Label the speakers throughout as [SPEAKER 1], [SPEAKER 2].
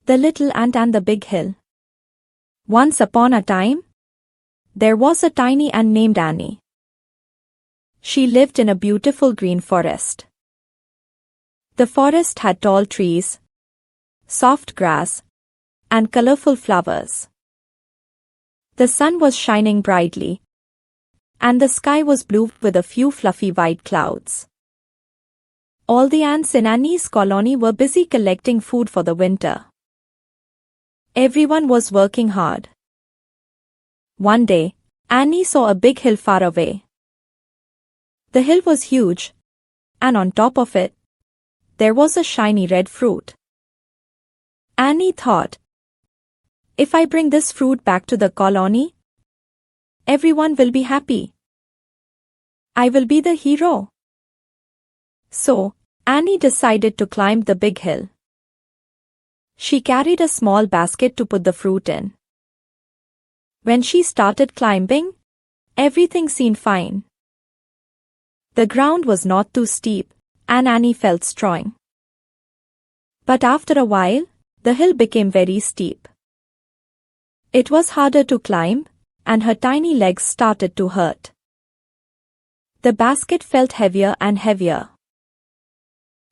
[SPEAKER 1] The Little Ant and the Big Hill. Once upon a time, there was a tiny ant named Annie. She lived in a beautiful green forest. The forest had tall trees, soft grass, and colorful flowers. The sun was shining brightly, and the sky was blue with a few fluffy white clouds. All the ants in Annie's colony were busy collecting food for the winter. Everyone was working hard. One day, Annie saw a big hill far away. The hill was huge, and on top of it, there was a shiny red fruit. Annie thought, if I bring this fruit back to the colony, everyone will be happy. I will be the hero. So, Annie decided to climb the big hill. She carried a small basket to put the fruit in. When she started climbing, everything seemed fine. The ground was not too steep, and Annie felt strong. But after a while, the hill became very steep. It was harder to climb, and her tiny legs started to hurt. The basket felt heavier and heavier.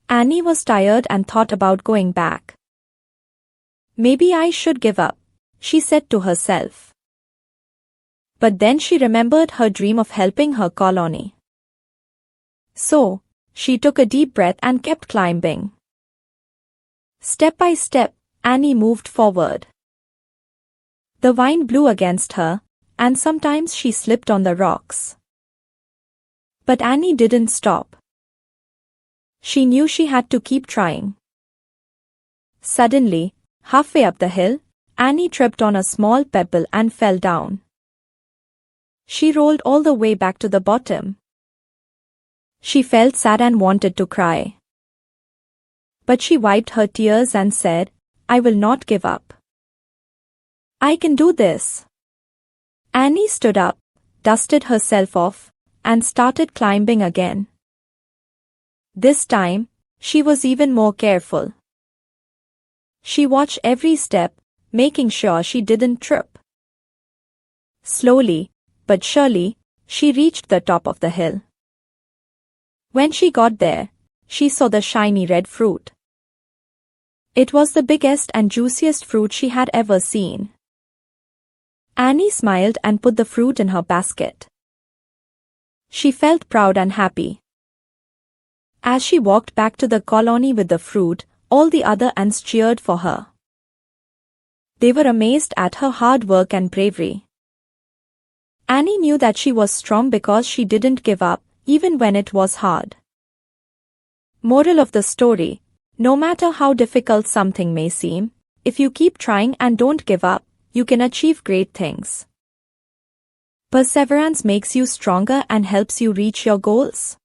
[SPEAKER 1] Annie was tired and thought about going back. Maybe I should give up, she said to herself. But then she remembered her dream of helping her colony. So, she took a deep breath and kept climbing. Step by step, Annie moved forward. The wind blew against her, and sometimes she slipped on the rocks. But Annie didn't stop. She knew she had to keep trying. Suddenly, halfway up the hill, Annie tripped on a small pebble and fell down. She rolled all the way back to the bottom. She felt sad and wanted to cry. But she wiped her tears and said, I will not give up. I can do this. Annie stood up, dusted herself off, and started climbing again. This time, she was even more careful. She watched every step, making sure she didn't trip. Slowly, but surely, she reached the top of the hill. When she got there, she saw the shiny red fruit. It was the biggest and juiciest fruit she had ever seen. Annie smiled and put the fruit in her basket. She felt proud and happy. As she walked back to the colony with the fruit, all the other ants cheered for her. They were amazed at her hard work and bravery. Annie knew that she was strong because she didn't give up, even when it was hard. Moral of the story: no matter how difficult something may seem, if you keep trying and don't give up, you can achieve great things. Perseverance makes you stronger and helps you reach your goals.